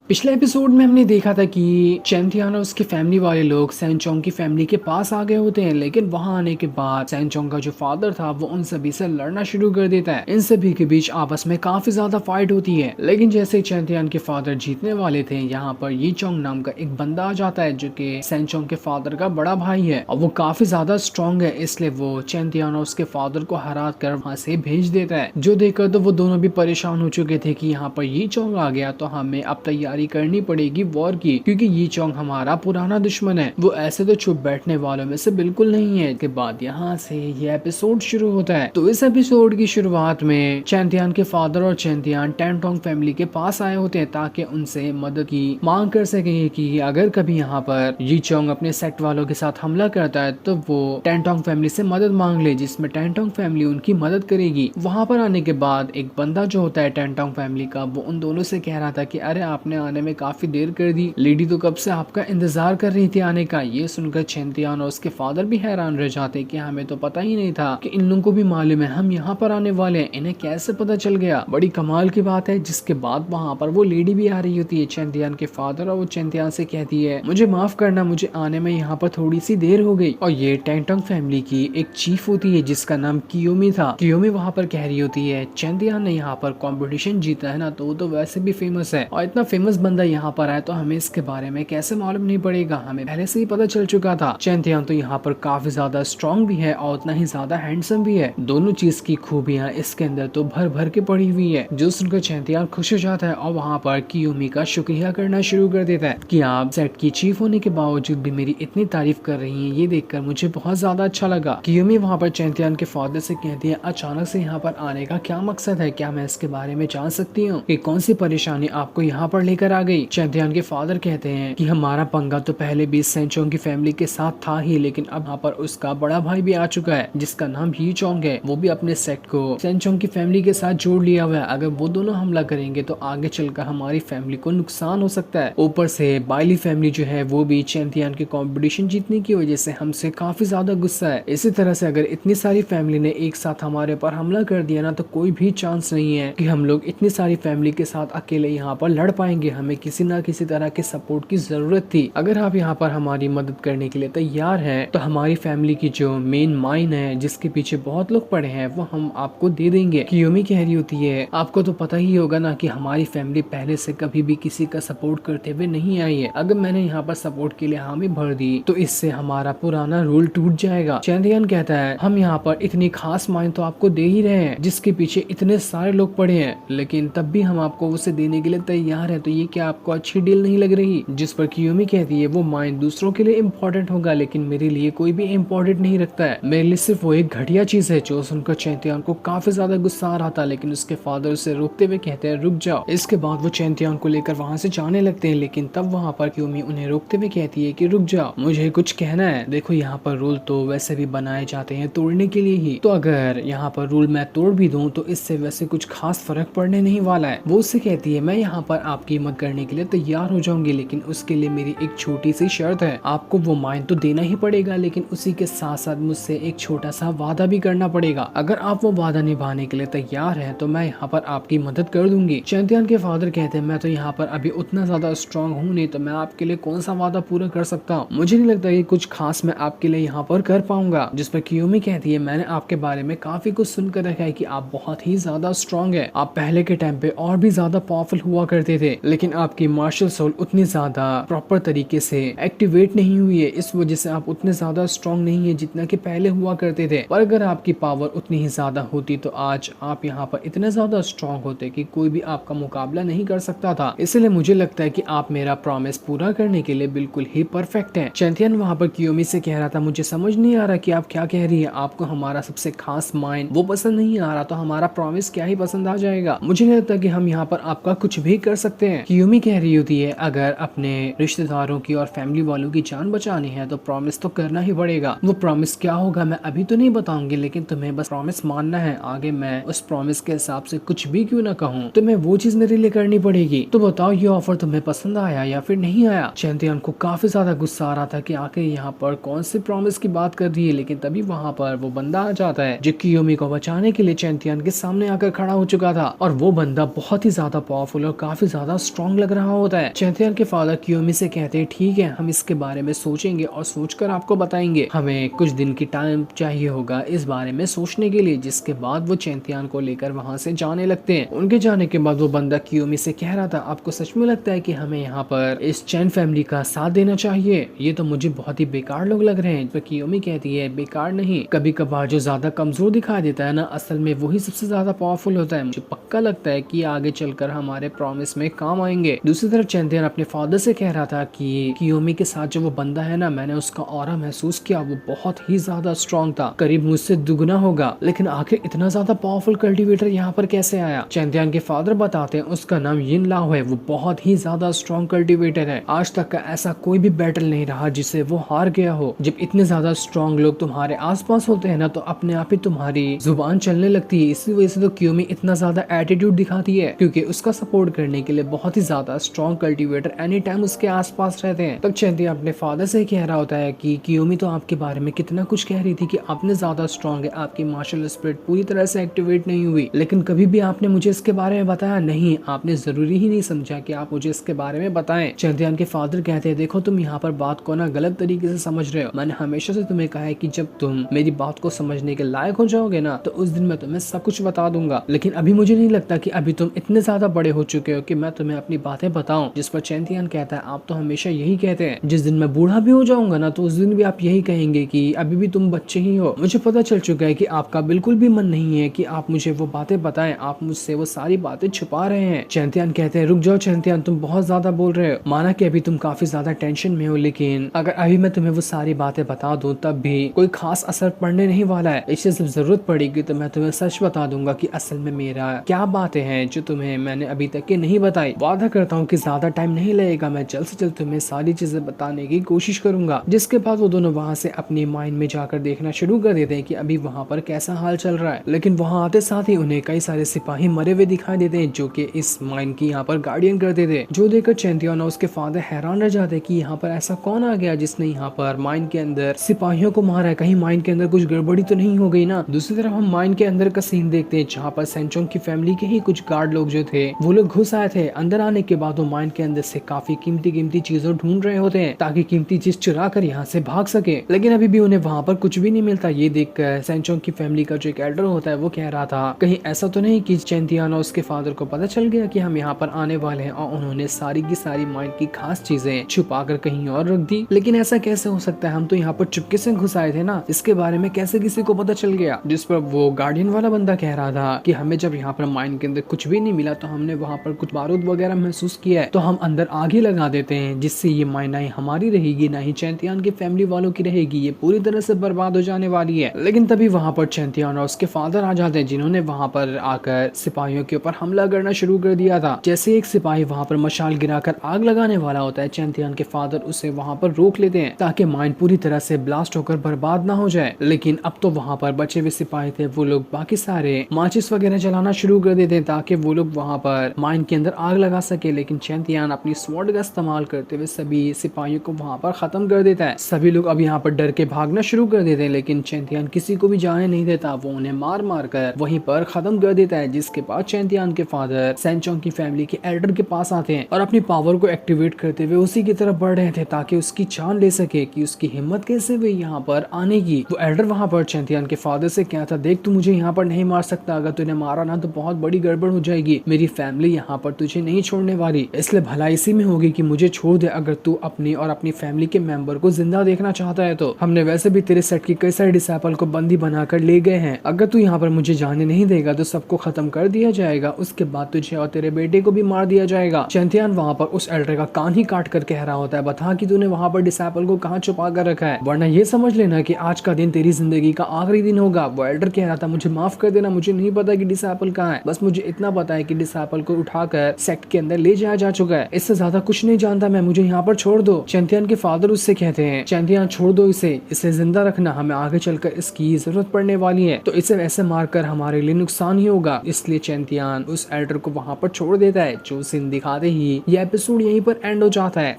पिछले एपिसोड में हमने देखा था कि चैंथियान और उसके फैमिली वाले लोग सैनचोंग की फैमिली के पास आ गए होते हैं, लेकिन वहां आने के बाद सैनचोंग का जो फादर था वो उन सभी से लड़ना शुरू कर देता है। इन सभी के बीच आपस में काफी ज्यादा फाइट होती है, लेकिन जैसे चैंथियान के फादर जीतने वाले थे, यहाँ पर यी चोंग नाम का एक बंदा आ जाता है जो कि सैनचोंग के फादर का बड़ा भाई है और वो काफी ज्यादा स्ट्रॉन्ग है, इसलिए वो चैंथियान और उसके फादर को हरा कर वहाँ से भेज देता है। जो देखकर तो वो दोनों भी परेशान हो चुके थे कि यहाँ पर यी चोंग आ गया तो हमें अब तैयारी करनी पड़ेगी वॉर की, क्योंकि यी चोंग हमारा पुराना दुश्मन है। वो ऐसे तो चुप बैठने वालों में से बिल्कुल नहीं है। के बाद यहाँ से ये एपिसोड शुरू होता है। तो इस एपिसोड की शुरुआत में चैंथियान के फादर और चैंथियान टेंटोंग फैमिली के पास आए होते हैं ताकि उनसे मदद की मांग कर सके कि अगर कभी यहाँ पर यी चोंग अपने सेट वालों के साथ हमला करता है तो वो टेंटोंग फैमिली से मदद मांग ले, जिसमें टेंटोंग फैमिली उनकी मदद करेगी। वहां पर आने के बाद एक बंदा जो होता है टेंटोंग फैमिली का, वो उन दोनों से कह रहा था कि अरे आपने आने में काफी देर कर दी, लेडी तो कब से आपका इंतजार कर रही थी आने का। ये सुनकर चैंथियान और उसके फादर भी हैरान रह जाते कि हमें तो पता ही नहीं था कि इन लोगों को भी मालूम है हम यहाँ पर आने वाले हैं, इन्हें कैसे पता चल गया। बड़ी कमाल की बात है। जिसके बाद वहाँ पर वो लेडी भी आ रही होती है चैंथियान के फादर, और वो चैंथियान से कहती है मुझे माफ करना, मुझे आने में यहाँ पर थोड़ी सी देर हो गई। और ये टेंटोंग फैमिली की एक चीफ होती है जिसका नाम कियोमी था। कियोमी वहाँ पर कह रही होती है चैंथियान ने यहाँ पर कॉम्पिटिशन जीता है ना, तो वो तो वैसे भी फेमस है और इतना फेमस बंदा यहाँ पर आया तो हमें इसके बारे में कैसे मालूम नहीं पड़ेगा, हमें पहले से ही पता चल चुका था। चैंथियान तो यहाँ पर काफी ज्यादा स्ट्रॉन्ग भी है और उतना ही ज्यादा हैंडसम भी है। दोनों चीज की खूबियाँ इसके अंदर तो भर भर के पड़ी हुई है। जो सुनकर चैंथियान खुश हो जाता है और वहाँ पर कियोमी का शुक्रिया करना शुरू कर देता है कि आप सेट की चीफ होने के बावजूद भी मेरी इतनी तारीफ कर रही है, ये देखकर मुझे बहुत ज्यादा अच्छा लगा। कियोमी वहाँ पर चैंथियान के फादर से कहती है अचानक से यहाँ पर आने का क्या मकसद है, क्या मैं इसके बारे में जान सकती हूँ कि कौन सी परेशानी आपको यहाँ पर लेकर आ गई। चैंथियान के फादर कहते हैं कि हमारा पंगा तो पहले भी सैनचोंग की फैमिली के साथ था ही, लेकिन अब यहाँ पर उसका बड़ा भाई भी आ चुका है जिसका नाम यी चोंग है। वो भी अपने सेट को सैनचोंग की फैमिली के साथ जोड़ लिया हुआ है। अगर वो दोनों हमला करेंगे तो आगे चलकर हमारी फैमिली को नुकसान हो सकता है। ऊपर से बाइली फैमिली जो है वो भी चैंथियान के कॉम्पिटिशन जीतने की वजह से हमसे काफी ज्यादा गुस्सा है। इसी तरह से अगर इतनी सारी फैमिली ने एक साथ हमारे ऊपर हमला कर दिया ना, तो कोई भी चांस नहीं है कि हम लोग इतनी सारी फैमिली के साथ अकेले यहाँ पर लड़ पाएंगे। हमें किसी ना किसी तरह के सपोर्ट की जरूरत थी। अगर आप यहाँ पर हमारी मदद करने के लिए तैयार हैं तो हमारी फैमिली की जो मेन माइन है जिसके पीछे बहुत लोग पड़े हैं वो हम आपको दे देंगे। कियोमी कह रही होती है आपको तो पता ही होगा ना कि हमारी फैमिली पहले से कभी भी किसी का सपोर्ट करते हुए नहीं आई है। अगर मैंने यहाँ पर सपोर्ट के लिए हामी भर दी तो इससे हमारा पुराना रूल टूट जाएगा। चैंथियान कहता है हम यहाँ पर इतनी खास माइन तो आपको दे ही रहे हैं जिसके पीछे इतने सारे लोग पड़े हैं, लेकिन तब भी हम आपको उसे देने के लिए तैयार है, तो ये क्या आपको अच्छी डील नहीं लग रही। जिस पर कियोमी कहती है वो माइन दूसरों के लिए इम्पोर्टेंट होगा लेकिन मेरे लिए कोई भी इम्पोर्टेंट नहीं रखता है, मेरे लिए सिर्फ वो एक घटिया चीज है। जो सुनकर चैंथियान को काफी ज्यादा गुस्सा आ रहा था, लेकिन उसके फादर उसे रोकते हुए कहते हैं रुक जाओ। इसके बाद वो चैंथियान को लेकर वहाँ से जाने लगते हैं, लेकिन तब वहाँ पर कियोमी उन्हें रोकते हुए कहती है कि रुक जाओ, मुझे कुछ कहना है। देखो यहाँ पर रूल तो वैसे भी बनाए जाते हैं तोड़ने के लिए ही, तो अगर यहाँ पर रूल मैं तोड़ भी दूं तो इससे वैसे कुछ खास फर्क पड़ने नहीं वाला है। वो उससे कहती है मैं यहाँ पर आपकी मदद करने के लिए तैयार हो जाऊंगी, लेकिन उसके लिए मेरी एक छोटी सी शर्त है। आपको वो माइन तो देना ही पड़ेगा, लेकिन उसी के साथ साथ मुझसे एक छोटा सा वादा भी करना पड़ेगा। अगर आप वो वादा निभाने के लिए तैयार हैं तो मैं यहाँ पर आपकी मदद कर दूंगी। चैंथियान के फादर कहते हैं मैं तो यहाँ पर अभी उतना ज्यादा स्ट्रॉन्ग हूँ नहीं, तो मैं आपके लिए कौन सा वादा पूरा कर सकता हूँ। मुझे नहीं लगता कि कुछ खास मैं आपके लिए यहाँ पर कर पाऊंगा। जिस पर कियोमी कहती है मैंने आपके बारे में काफी कुछ सुनकर रखा है कि आप बहुत ही ज्यादा स्ट्रॉन्ग है। आप पहले के टाइम पे और भी ज्यादा पावरफुल हुआ करते थे, लेकिन आपकी मार्शल सोल उतनी ज्यादा प्रॉपर तरीके से एक्टिवेट नहीं हुई है, इस वजह से आप उतने ज्यादा स्ट्रॉन्ग नहीं है जितना कि पहले हुआ करते थे। पर अगर आपकी पावर उतनी ही ज्यादा होती तो आज आप यहाँ पर इतने ज्यादा स्ट्रॉन्ग होते कि कोई भी आपका मुकाबला नहीं कर सकता था। इसलिए मुझे लगता है कि आप मेरा प्रॉमिस पूरा करने के लिए बिल्कुल ही परफेक्ट हैं। चैंथियान वहाँ पर कियोमी से कह रहा था मुझे समझ नहीं आ रहा कि आप क्या कह रही है। आपको हमारा सबसे खास माइन वो पसंद नहीं आ रहा तो हमारा प्रॉमिस क्या ही पसंद आ जाएगा। मुझे नहीं लगता कि हम यहाँ पर आपका कुछ भी कर सकते हैं। कियोमी कह रही होती है अगर अपने रिश्तेदारों की और फैमिली वालों की जान बचानी है तो प्रॉमिस तो करना ही पड़ेगा। वो प्रॉमिस क्या होगा मैं अभी तो नहीं बताऊंगी, लेकिन तुम्हें बस प्रॉमिस मानना है। आगे मैं उस प्रॉमिस के हिसाब से कुछ भी क्यों ना कहूँ, तुम्हें वो चीज मेरे लिए करनी पड़ेगी। तो बताओ ये ऑफर तुम्हें पसंद आया या फिर नहीं आया। चैंथियान को काफी ज्यादा गुस्सा आ रहा था कि आखिर यहाँ पर कौन से प्रॉमिस की बात कर रही है, लेकिन तभी वहाँ पर वो बंदा आ जाता है जो कियोमी को बचाने के लिए चैंथियान के सामने आकर खड़ा हो चुका था। और वो बंदा बहुत ही ज्यादा पावरफुल और काफी ज्यादा स्ट्रॉन्ग लग रहा होता है। चैंथियान के फादर कियोमी से कहते हैं ठीक है, हम इसके बारे में सोचेंगे और सोचकर आपको बताएंगे, हमें कुछ दिन की टाइम चाहिए होगा इस बारे में सोचने के लिए। जिसके बाद वो चैंथियान को लेकर वहाँ से जाने लगते हैं। उनके जाने के बाद वो बंदा कियोमी से कह रहा था आपको सच में लगता है कि हमें यहाँ पर इस चैन फैमिली का साथ देना चाहिए? ये तो मुझे बहुत ही बेकार लोग लग रहे हैं। तो कियोमी कहती है बेकार नहीं, कभी कभार जो ज्यादा कमजोर दिखाई देता है ना, असल में वही सबसे ज्यादा पावरफुल होता है। मुझे पक्का लगता है कि आगे चलकर हमारे प्रॉमिस में काम आएंगे। दूसरी तरफ चैंथियान अपने फादर से कह रहा था कि कियोमी के साथ जो वो बंदा है ना, मैंने उसका ऑरा महसूस किया, वो बहुत ही ज्यादा स्ट्रॉन्ग था, करीब मुझसे दुगना होगा। लेकिन आखिर इतना ज्यादा पावरफुल कल्टीवेटर यहाँ पर कैसे आया? चैंथियान के फादर बताते हैं उसका नाम यिन लाओ है, वो बहुत ही ज्यादा स्ट्रॉन्ग कल्टीवेटर है। आज तक का ऐसा कोई भी बैटल नहीं रहा जिसे वो हार गया हो। जब इतने ज्यादा स्ट्रॉन्ग लोग तुम्हारे आसपास होते हैं ना, तो अपने आप ही तुम्हारी जुबान चलने लगती है। इसी वजह से तो कियोमी इतना ज्यादा एटीट्यूड दिखाती है, क्योंकि उसका सपोर्ट करने के लिए बहुत ही ज्यादा स्ट्रॉन्ग कल्टीवेटर एनी टाइम उसके आसपास रहते हैं। तब चैंथियान अपने फादर से कह रहा होता है कि कियोमी तो आपके बारे में कितना कुछ कह रही थी कि आपने ज्यादा स्ट्रॉन्ग है, आपकी मार्शल स्पिरिट पूरी तरह से एक्टिवेट नहीं हुई, लेकिन कभी भी आपने मुझे इसके बारे में बताया नहीं। आपने जरूरी ही नहीं समझा कि आप मुझे इसके बारे में बताएं। चैंथियान के फादर कहते हैं देखो तुम यहाँ पर बात को ना गलत तरीके से समझ रहे हो। मैंने हमेशा से तुम्हें कहा है कि जब तुम मेरी बात को समझने के लायक हो जाओगे ना, तो उस दिन मैं तुम्हें सब कुछ बता दूंगा। लेकिन अभी मुझे नहीं लगता कि अभी तुम इतने ज्यादा बड़े हो चुके हो कि मैं तुम्हें अपनी बातें बताऊं। जिस पर चैंथियान कहता है आप तो हमेशा यही कहते हैं, जिस दिन मैं बूढ़ा भी हो जाऊंगा ना, तो उस दिन भी आप यही कहेंगे कि अभी भी तुम बच्चे ही हो। मुझे पता चल चुका है कि आपका बिल्कुल भी मन नहीं है कि आप मुझे वो बातें बताएं, आप मुझसे वो सारी बातें छुपा रहे हैं। चैंथियान कहते हैं रुक जाओ चैंथियान, तुम बहुत ज्यादा बोल रहे हो। माना कि अभी तुम काफी ज्यादा टेंशन में हो, लेकिन अगर अभी मैं तुम्हें वो सारी बातें बता दूं तब भी कोई खास असर पड़ने नहीं वाला है। इससे जब जरूरत पड़ेगी तो मैं तुम्हें सच बता दूंगा कि असल में मेरा क्या बातें हैं जो तुम्हें मैंने अभी तक के नहीं बताई। वादा करता हूँ कि ज्यादा टाइम नहीं लगेगा, मैं जल्द से जल्द तुम्हें सारी चीजें बताने की कोशिश करूंगा। जिसके बाद वो दोनों वहाँ से अपनी माइंड में जाकर देखना शुरू कर देते हैं कि अभी वहाँ पर कैसा हाल चल रहा है। लेकिन वहाँ आते साथ ही उन्हें कई सारे सिपाही मरे हुए दिखाई देते हैं जो कि इस माइन की यहाँ पर गार्डियन करते थे। जो देखकर चैंथियान और उसके फादर हैरान रह जाते कि यहाँ पर ऐसा कौन आ गया जिसने यहाँ पर माइन के अंदर सिपाहियों को मारा है, कहीं माइन के अंदर कुछ गड़बड़ी तो नहीं हो गई ना। दूसरी तरफ हम माइन के अंदर का सीन देखते हैं जहाँ पर सैनचोंग की फैमिली के ही कुछ गार्ड लोग जो थे वो लोग घुस आए थे। अंदर आने के बाद वो माइन के अंदर से काफी कीमती चीजों ढूंढ रहे होते हैं ताकि कीमती चीज चुरा कर यहाँ से भाग सके, लेकिन अभी भी उन्हें वहाँ पर कुछ भी नहीं मिलता। ये देखकर सैनचोंग की फैमिली का जो एक एल्डर होता है वो कह रहा था कहीं ऐसा तो नहीं कि चैंथियान और उसके फादर को पता चल गया कि हम यहाँ पर आने वाले हैं और उन्होंने सारी की सारी माइन की खास चीजें छुपा कर कहीं और रख दी। लेकिन ऐसा कैसे हो सकता है, हम तो यहाँ पर चुपके से घुस आए थे ना, इसके बारे में कैसे किसी को पता चल गया? जिस पर वो गार्डियन वाला बंदा कह रहा था कि हमें जब यहाँ पर माइन के अंदर कुछ भी नहीं मिला तो हमने वहाँ पर कुछ बारूद वगैरह महसूस किया है, तो हम अंदर आग ही लगा देते हैं जिससे ये माइन ना ही हमारी रहेगी ना ही चैंथियान की फैमिली वालों की रहेगी, ये पूरी तरह से बर्बाद हो जाने वाली है। लेकिन तभी वहाँ पर चैंथियान और उसके फादर आ जाते हैं जिन्होंने वहाँ पर आकर सिपाहियों के ऊपर हमला करना शुरू कर दिया था। जैसे एक सिपाही वहाँ पर मशाल गिराकर आग लगाने वाला होता है, चैंथियान के फादर उसे वहाँ पर रोक लेते हैं ताकि माइन पूरी तरह से ब्लास्ट होकर बर्बाद ना हो जाए। लेकिन अब तो वहाँ पर बचे हुए सिपाही थे, वो लोग बाकी सारे माचिस वगैरह जलाना शुरू कर देते हैं ताकि वो लोग वहाँ पर माइन के अंदर आग लगा सके। लेकिन चैंथियान अपनी स्वॉर्ड का इस्तेमाल करते हुए सभी सिपाहियों को वहाँ पर खत्म कर देता है। सभी लोग अब यहाँ पर डर के भागना शुरू कर देते हैं, लेकिन चैंथियान किसी को भी जाने नहीं देता, वो उन्हें मार मार कर वहीं पर खत्म कर देता है। जिसके बाद चैंथियान के फादर सैनचोंग की फैमिली के एल्डर के पास आते हैं और अपनी पावर को एक्टिवेट करते हुए उसी की तरफ बढ़ रहे थे ताकि उसकी जान ले सके कि उसकी हिम्मत कैसे हुई यहाँ पर आने की। वो एल्डर वहाँ पर चैंथियान के फादर से क्या था, देख तू मुझे यहाँ पर नहीं मार सकता, अगर तूने मारा ना तो बहुत बड़ी गड़बड़ हो जाएगी, मेरी फैमिली यहाँ पर तुझे नहीं छोड़ने वाली, इसलिए भलाई इसी में होगी कि मुझे छोड़ दे। अगर तू अपनी और अपनी फैमिली के मेंबर को जिंदा देखना चाहता है तो हमने वैसे भी तेरे सेट की कई सारे डिसाइपल को बंदी बनाकर ले गए हैं, अगर तू यहाँ पर मुझे जाने नहीं देगा तो सबको खत्म कर दिया जाएगा, उसके बाद तुझे और तेरे बेटे को भी मार दिया जाएगा। चैंथियान वहाँ पर उस एल्डर का कान ही काट कर कह रहा होता है, बता कि तूने वहाँ पर डिसाइपल को कहाँ छुपा कर रखा है, वरना ये समझ लेना कि आज का दिन तेरी जिंदगी का आखिरी दिन होगा। वो एल्डर कह रहा था मुझे माफ कर देना, मुझे नहीं पता कि डिसाइपल कहाँ है, बस मुझे इतना पता है कि डिसाइपल को उठाकर सेक्ट के अंदर ले जाया जा चुका है, इससे ज्यादा कुछ नहीं जानता मैं, मुझे यहाँ पर छोड़ दो। चैंथियान के फादर उससे कहते हैं चैंथियान छोड़ दो इसे जिंदा रखना, हमें आगे चलकर इसकी जरूरत पड़ने वाली है, तो इसे वैसे मारकर हमारे लिए नुकसान ही होगा। इसलिए चैंथियान उस एल्डर को वहाँ पर छोड़ देता है। जो सीन दिखाते ही ये एपिसोड यहीं पर एंड हो जाता है।